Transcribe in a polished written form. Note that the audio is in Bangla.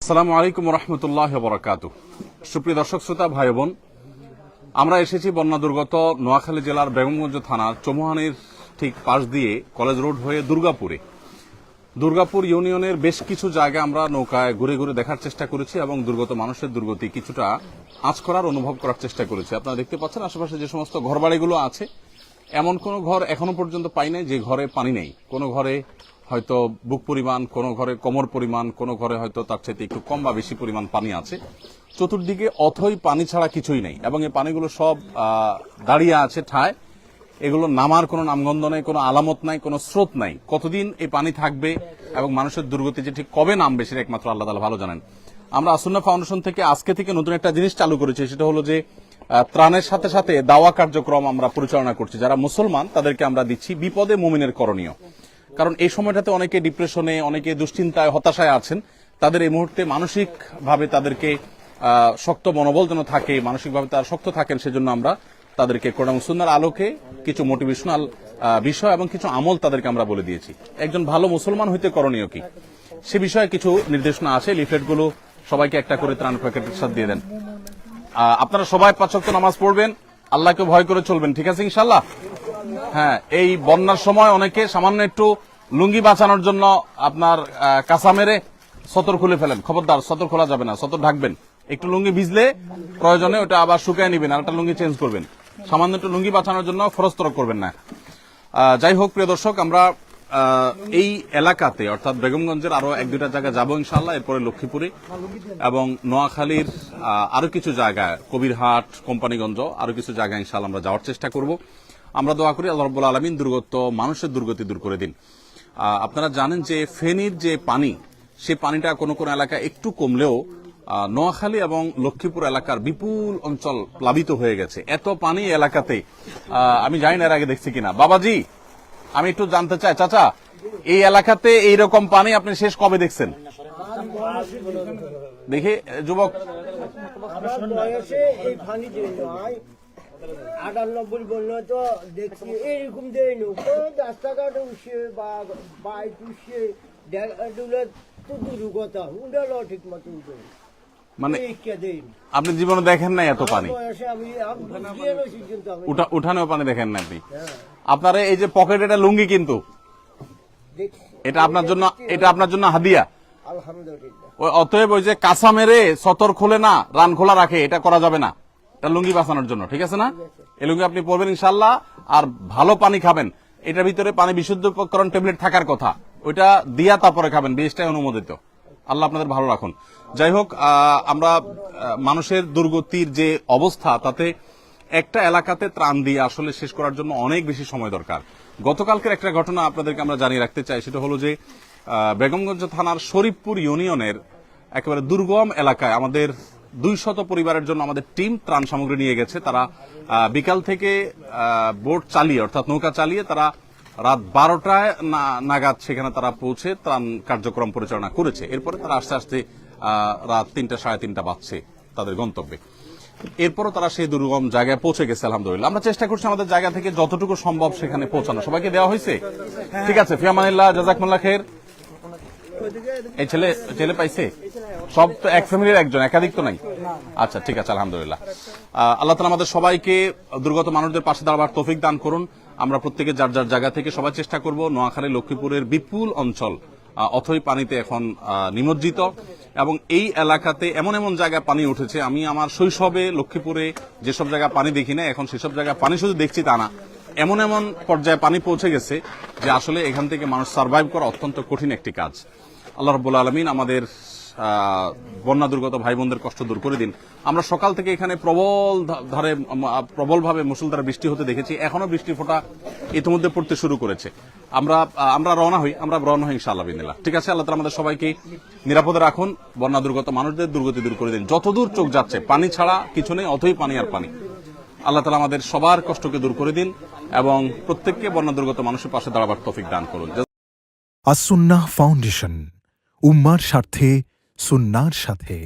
আসসালামু আলাইকুম রহমতুল্লাহ বরাকাতু। সুপ্রিয় দর্শক শ্রোতা ভাই বোন, আমরা এসেছি বন্যা দুর্গত নোয়াখালী জেলার বেগমগঞ্জ থানার চৌমুহানির ঠিক পাশ দিয়ে কলেজ রোড হয়ে দুর্গাপুর ইউনিয়নের বেশ কিছু জায়গা আমরা নৌকায় ঘুরে ঘুরে দেখার চেষ্টা করেছি এবং দুর্গত মানুষের দুর্গতি কিছুটা আঁচ করার অনুভব করার চেষ্টা করেছি। আপনারা দেখতে পাচ্ছেন আশেপাশে যে সমস্ত ঘরবাড়িগুলো আছে, এমন কোন ঘর এখনো পর্যন্ত পাই নাই যে ঘরে পানি নেই। কোনো ঘরে হয়তো বুক পরিমাণ, কোনো ঘরে কোমর পরিমাণ, কোনো ঘরে হয়তো তার চাইতে একটু কম বা বেশি পরিমাণ পানি আছে। চতুর্দিকে অথই পানি ছাড়া কিছুই নেই এবং এই পানিগুলো সব দাঁড়িয়ে আছে ঠায়। এগুলো নামার কোনো নামগন্ধ নেই, কোনো আলামত নাই, কোনো স্রোত নাই। কতদিন এই পানি থাকবে এবং মানুষের দুর্গতি যে ঠিক কবে নামবে সেটা একমাত্র আল্লাহ তাআলা ভালো জানেন। আমরা আসুন্নাহ ফাউন্ডেশন থেকে আজকে থেকে নতুন একটা জিনিস চালু করেছি, সেটা হলো যে ত্রাণের সাথে সাথে দাওয়া কার্যক্রম আমরা পরিচালনা করছি। যারা মুসলমান তাদেরকে আমরা দিচ্ছি বিপদে মুমিনের করণীয়। কারণ এই সময়টাতে অনেকে ডিপ্রেশনে, অনেকে দুশ্চিন্তায়, হতাশায় আছেন। তাদের এই মুহূর্তে মানসিকভাবে তাদেরকে শক্ত মনোবল যেন থাকে, মানসিকভাবে তারা শক্ত থাকেন, সেজন্য আমরা তাদেরকে কোরআন এবং সুন্নাহর আলোকে কিছু মোটিভেশনাল বিষয় এবং কিছু আমল তাদেরকে আমরা বলে দিয়েছি। একজন ভালো মুসলমান হইতে করণীয় কি সে বিষয়ে কিছু নির্দেশনা আছে। লিফলেটগুলো সবাইকে একটা করে ত্রাণ প্যাকেটের সাথে দিয়ে দেন। আপনারা সবাই 5 ওয়াক্ত নামাজ পড়বেন, আল্লাহকে ভয় করে চলবেন, ঠিক আছে ইনশাআল্লাহ? হ্যাঁ, এই বন্যার সময় অনেকে সামান্য একটু লুঙ্গি বাঁচানোর জন্য আপনার কাঁচা মেরে সতর খুলে ফেলেন। খবরদার, সতর খোলা যাবে না, সতর ঢাকবেন। একটু লুঙ্গি ভিজলে প্রয়োজনে ওটা আবার শুকায় নিবেন, আর একটা লুঙ্গি চেঞ্জ করবেন। সামান্য একটু লুঙ্গি বাঁচানোর জন্য ফরজ করবেন না। যাই হোক প্রিয় দর্শক, আমরা এই এলাকাতে অর্থাৎ বেগমগঞ্জের আরো 1-2টা জায়গা যাবো ইনশাআল্লাহ। এরপরে লক্ষ্মীপুরে এবং নোয়াখালীর আরো কিছু জায়গায়, কবিরহাট, কোম্পানিগঞ্জ, আরো কিছু জায়গায় ইনশাআল্লাহ আমরা যাওয়ার চেষ্টা করব। আমরা দোয়া করি আল্লাহ রাব্বুল আলামিন মানুষের দুর্গতি দূর করে দিন। আপনারা জানেন যে ফেনীর যে পানি, সেই পানিটা কোন কোন এলাকা একটু কমলেও নোয়াখালী এবং লক্ষ্মীপুর এলাকার বিপুল অঞ্চল প্লাবিত হয়ে গেছে। এত পানি এলাকাতে আমি জানি না এর আগে দেখছি কিনা। বাবাজি, আমি একটু জানতে চাই, চাচা, এই এলাকাতে এইরকম পানি আপনি শেষ কবে দেখছেন? দেখি যুবক, 98 বললো তো দেখছি এরকম দেয় রাস্তাঘাট উঠছে বা বাইক উঠছে তো দূর কথা উঠালো ঠিক মতো মানে আপনি জীবনে দেখেন নাই এত পানি? উঠানেও পানি দেখেন না আপনি? আপনার এই যে পকেট, এটা লুঙ্গি কিন্তু এটা আপনার জন্য হাদিয়া। আলহামদুলিল্লাহ। অতএব ওই যে কাঁচা মেরে সতর খোলে না, রান খোলা রাখে, এটা করা যাবে না। এটা লুঙ্গি বাঁচানোর জন্য, ঠিক আছে না? এই লুঙ্গি আপনি পরবেন ইনশাআল্লাহ, আর ভালো পানি খাবেন। এটার ভিতরে পানি বিশুদ্ধকরণ ট্যাবলেট থাকার কথা, ওইটা দিয়া তারপরে খাবেন, বেশটাই অনুমোদিত। আল্লাহ আপনাদের ভালো রাখুন। যাই হোক, আমরা মানুষের দুর্গতির যে অবস্থা, তাতে একটা এলাকাতে ত্রাণ দিয়ে আসলে শেষ করার জন্য অনেক বেশি সময় দরকার। গতকালকের একটা ঘটনা আপনাদেরকে আমরা জানিয়ে রাখতে চাই, সেটা হলো যে বেগমগঞ্জ থানার শরীফপুর ইউনিয়নের একেবারে দুর্গম এলাকায় আমাদের 200 পরিবারের জন্য আমাদের টিম ত্রাণ সামগ্রী নিয়ে গেছে। তারা বিকাল থেকে বোট চালিয়ে, অর্থাৎ নৌকা চালিয়ে, তারা রাত 12টায় নাগাদ সেখানে তারা পৌঁছে ত্রাণ কার্যক্রম পরিচালনা করেছে। এরপরে তারা আস্তে আস্তে রাত 3টা, 3:30 বাজছে তাদের গন্তব্যে। এরপরও তারা সেই দুর্গম জায়গায় পৌঁছে গেছে আলহামদুলিল্লাহ। আমরা চেষ্টা করছি আমাদের জায়গা থেকে যতটুকু সম্ভব সেখানে পৌঁছানো। সবাইকে দেওয়া হয়েছে, ঠিক আছে? ফিয়ামানিল্লাহ, জাযাকুমুল্লাহ খাইর। এই ছেলে পাইছে? সব তো এক ফ্যামিলির একজন, একাধিক তো নাই? আচ্ছা, ঠিক আছে, আলহামদুলিল্লাহ। আল্লাহ তাআলা আমাদের সবাইকে দুর্গত মানুষদের পাশে দাঁড়াবার তৌফিক দান করুন। আমরা প্রত্যেকে যার যার জায়গা থেকে সবাই চেষ্টা করব। নোয়াখালী, লক্ষ্মীপুরের বিপুল অঞ্চল অথই পানিতে এখন নিমজ্জিত এবং এই এলাকাতে এমন এমন জায়গায় পানি উঠেছে, আমি আমার শৈশবে লক্ষ্মীপুরে যেসব জায়গায় পানি দেখি না, এখন সেসব জায়গায় পানি শুধু দেখছি তা না, এমন এমন পর্যায়ে পানি পৌঁছে গেছে যে আসলে এখান থেকে মানুষ সার্ভাইভ করা অত্যন্ত কঠিন একটি কাজ। আল্লাহ রাব্বুল আলামিন আমাদের বন্যা দুর্গত ভাই বোনদের কষ্ট দূর করে দিন। আমরা সকাল থেকে এখানে প্রবলভাবে মুষলধারে বৃষ্টি হতে দেখেছি। এখনো বৃষ্টি ফোঁটা ইতিমধ্যে পড়তে শুরু করেছে। আমরা রওনা হই ইনশাআল্লাহ বিদিনিল্লাহ। ঠিক আছে, আল্লাহ তাআলা আমাদের সবাইকে নিরাপদে রাখুন। বন্যা দুর্গত মানুষদের দুর্গতি দূর করে দিন। যতদূর চোখ যাচ্ছে পানি ছাড়া কিছু নেই, অথই পানি আর পানি। আল্লাহ তাআলা আমাদের সবার কষ্টকে দূর করে দিন এবং প্রত্যেককে বন্যা দুর্গত মানুষের পাশে দাঁড়াবার তৌফিক দান করুন। আসুন্নাহ ফাউন্ডেশন, উম্মার স্বার্থে, সুন্নাহর সাথে।